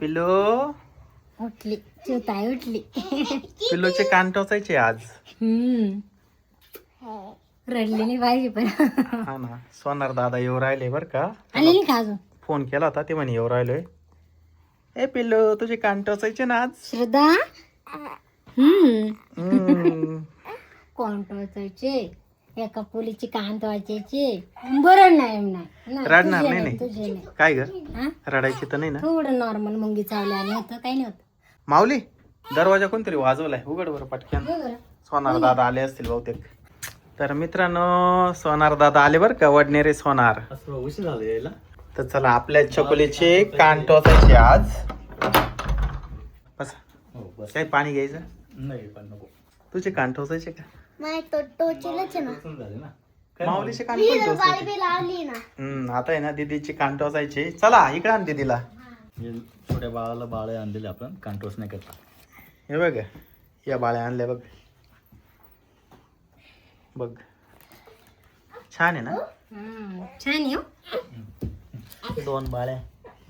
पिल्लू उठली चिवताई उठली. पिल्लूचे कान टोचायचे आज. रडली नाही पाहिजे पण. हा ना, सोनार दादा येऊ राहिले बर का. आले नाही का अजून? फोन केला होता, ते म्हणे येऊ राहिलोय. ए पिल्लू तुझे कान टोचायचे ना आज. श्रद्धा हम्म. कोण टोचायचे एका पोलीची कान टोचायचे. बरं नाही रडणार नाही तुझे नाही. नाही. काय ग हा? रडायची तर नाही ना. थोडं नॉर्मल मुंगी चावले आणि होतं काही नाही होत. माऊली दरवाजा कोणतरी वाजवलाय, उघड बरं पटकन. बरं. सोनार दादा आले असतील बहुतेक. तर मित्रांनो सोनार दादा आले बर का, वडनेरे सोनार. उशीर झालं यायला. तर चला आपल्या चकोलीचे कान टोचायचे आज. बस बस. काही पाणी घ्यायचं. नाही पण नको. तुझे कान टोचायचे का? नाही टोचीलच ना. झाले ना. माऊलीचे कान पण टोचायचे. लावली ना. आता आहे ना दीदीचे कान टोचायचे. चला इकडे आण दीदीला. हे छोट्या बाळाला बाळे आणलेले आपण कांटोस नाही करता. हे बघ या बाळ्या आणल्या बघ. बघ छान आहे ना. छान आहे हो. 2 बाळ्या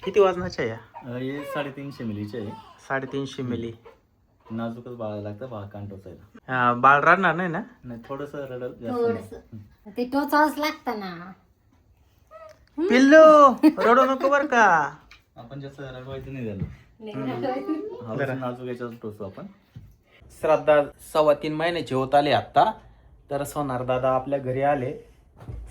किती वजनाच्या या? हे 350 मिलीचे आहे. 350 मिली. नाजूकच बाळाला लागतं बाळ कांटोसायला. बाळ रडणार नाही ना. नाही थोडस रडल थोडस जास्त. ते टोचावंच लागतं ना. पिल्लू रडू नको बर का. आपण जास्त रडवायचं नाही झालं. बरं. हळूच नाजूक याच्यात टोचू आपण. श्रद्धा 3.25 महिन्याची होत आली आता. तर सोनार दादा आपल्या घरी आले.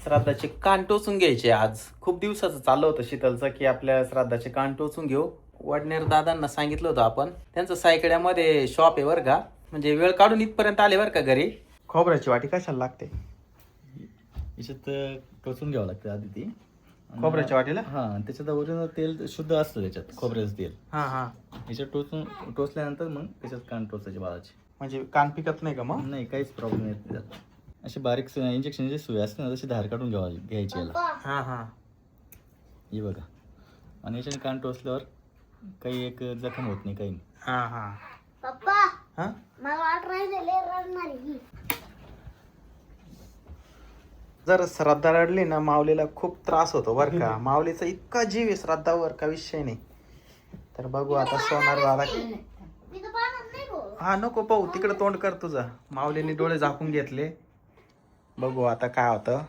श्राद्धाचे कान टोचून घ्यायचे आज. खूप दिवसाचं चाललं होतं शीतलचं की आपल्या श्राद्धाचे कान टोचून घेऊ. वडनेर दादांना सांगितलं होतं आपण. त्यांचं सायकड्यामध्ये शॉप आहे बरं का. म्हणजे वेळ काढून इथपर्यंत आले बरं का घरी. खोबऱ्याची वाटी कशाला लागते? याच्यात टोचून घ्यावं लागतं आधी ती. खोबऱ्याच्या वाटीला? हा त्याच्यात ओरिजिनल तेल शुद्ध असतं त्याच्यात, खोबऱ्याचं तेल. हा याच्यात टोचल्यानंतर मग त्याच्यात कान टोचायचे बाळाचे. म्हणजे कान पिकत नाही का मग? नाही काहीच प्रॉब्लेम येत नाही त्यात. अशी बारीक इंजेक्शनची सुई असते ना तशी धार काढून घ्यायची याला. हा हे बघा. आणि याच्याने कान टोचल्यावर काही एक जखम होत नाही काही नाही. हा पप्पा हा मला वाट राहिलेले रडणार ही. जर श्रद्धा रडली ना माऊलीला खूप त्रास होतो बरं का. माऊलीचा इतका जीव आहे श्रद्धावर का विषय नाही. तर बघू आता सोनार दादा. मी तर पाहणार नाही गो. हा नको पाहू, तिकडे तोंड कर तुझा. माऊलीने डोळे झाकून घेतले. बघू आता काय होतं.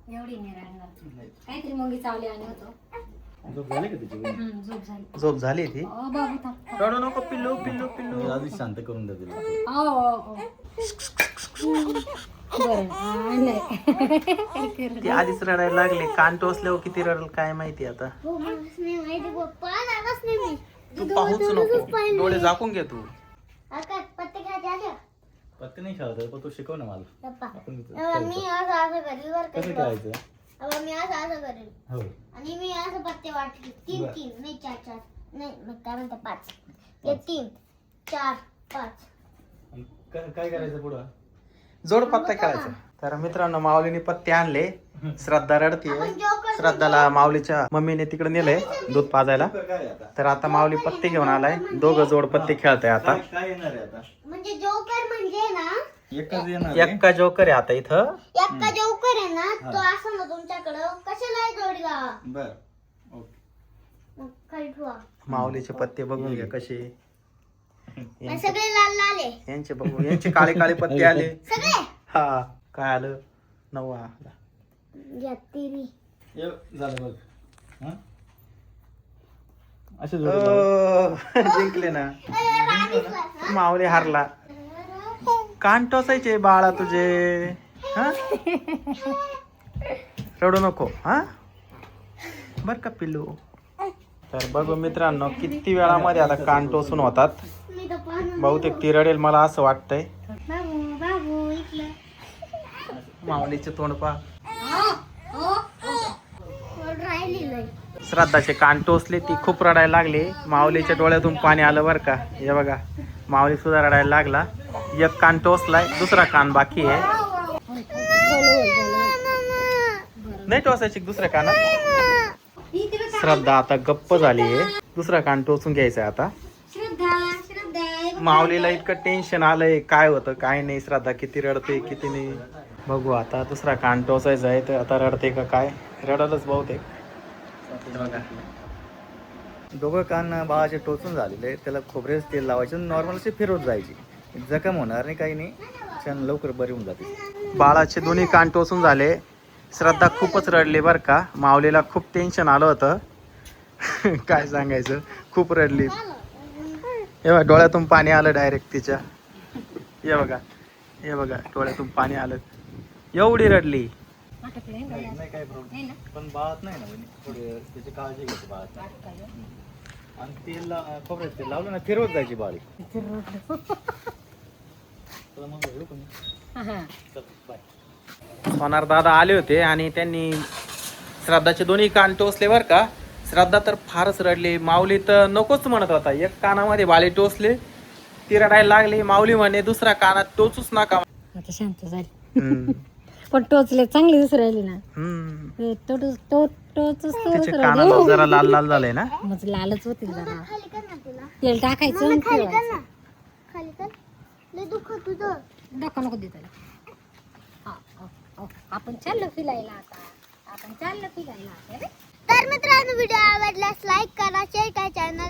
एवढी नाही रडणार. काहीतरी मुंगी चावली आणि होतो. झोप झाली का त्याची? झोप झाली. झोप झाली ती. बाबू थांब. रडू नको पिल्लू पिल्लू पिल्लू. आधी शांत करून द्या तिला. बरं नाही. ती आधीच रडायला लागली. कान टोचल्यावर किती रडल काय माहिती आता. तू तू पाहूच नको, डोळे झाकून घे तू. पत्ते खायचे आले. पत्ते नाही खेळत पण तू शिकव ना मला. आपण मी असं करेल बरं कसं का. खेळायचं? मी असं करेल हो. आणि मी असं पत्ते वाटले. 3 बरं. 3 नाही 4 4 नाही मग काय म्हणतात 5. हे 3 4 5. आणि काय करायचं पुढं? जोड पत्ता खेळायचा. तर मित्रांनो माऊलीने पत्ते आणले. श्रद्धा रडतीये. श्रद्धाला माऊलीच्या मम्मीने तिकडे नेलंय दूध पाजायला. काय आता? तर आता माऊली पत्ते घेऊन आलाय. दोघं जोड पत्ते खेळताय आता. काय येणार आहे आता? म्हणजे जोकर म्हणजे ना एकच येणार आहे. एक्का जोकर आहे आता इथं. एक्का जोकर आहे ना तो असं ना तुमच्याकडं कशाला आहे जोडीला. बर. ओके. मग खाली ठेवा. माऊलीचे पत्ते बघून घ्या कसे. मग सगळे लाल लाल आहे. यांचे बघू, यांचे काळे काळे पत्ते आले. सगळे हा काय आलं 9 आला. या तिरी. झालं बघ. हा? असे जोडे जिंकले ना. माऊली हारला. कान टोचायचे बाळा तुझे. हा रडू नको हा बर का पिल्लू. तर बघू मित्रांनो किती वेळामध्ये आता कान टोचून होतात. मी तर पाहणार. बहुतेक ती रडेल मला असं वाटतंय. बाबू बाबू इथलं. माऊलीचे तोंड पहा. राहिलेलं. श्रद्धाचे कान टोचले. ती खूप रडायला लागली. माऊलीच्या डोळ्यातून पाणी आलं बरं का. हे बघा माऊली सुद्धा रडायला लागला. एक कान टोचलाय, दुसरा कान बाकी आहे. नाही टोचायची दुसऱ्या कानात. श्रद्धा आता गप्प झाली आहे. दुसरा कान टोचून घ्यायचा आता. श्रद्धा माऊलीला इतकं टेन्शन आलंय काय होतं काय नाही. श्रद्धा किती रडते किती नाही. बघू आता दुसरा कान टोचायचा आहे. तर आता रडते का काय. रडलच बहुतेक. हे बघा दोघं कान बाळाचे टोचून झालेले, त्याला खोबरेच तेल लावायचं, नॉर्मल असे फिरवत जायची. जखम होणार नाही, काही नाही, छान लवकर बरी होऊन जाते. बाळाचे दोन्ही कान टोचून झाले. श्रद्धा खूपच रडली बरं का. माऊलीला खूप टेन्शन आलं होतं. काय सांगायचं, खूप रडली. हे बघा डोळ्यातून पाणी आलं डायरेक्ट तिच्या. हे बघा, हे बघा डोळ्यातून पाणी आलं, एवढी रडली. नाही काय प्रॉब्लेम, पण बाळात नाही ना वहिनी, थोडी त्याची काळजी घ्यायची बाळात. आणि तेल खोबरेच तेल लावलं ना, फिरवत जायची बाळी. चला मग येऊ का मी? चल, बाय. सोनार दादा आले होते आणि त्यांनी श्रद्धाचे दोन्ही कान टोचले बरं का. श्रद्धा तर फारच रडली. माऊली तर नकोच म्हणत होता. एक कानामध्ये बाळे टोचले, ती रडायला लागली. माऊली म्हणे दुसऱ्या कानात टोचूच नका. आता शांत झाली. पण टोचले चांगली दिसू राहिली ना. तिचे कानाला जरा लाल लाल झालंय ना. मग लालच होतील जरा. खाली कर ना तिला. तेल टाकायचं आणि खाली कर ठेवायचं. ना. खाली कर. लय दुःख तुझं. डोकं नको दे त्याला. आपण चाललो फिरायला आता. आपण चाललो फिरायला आता रे. तर मित्रांनो व्हिडिओ आवडल्यास लाईक करा, शेअर करा, चॅनल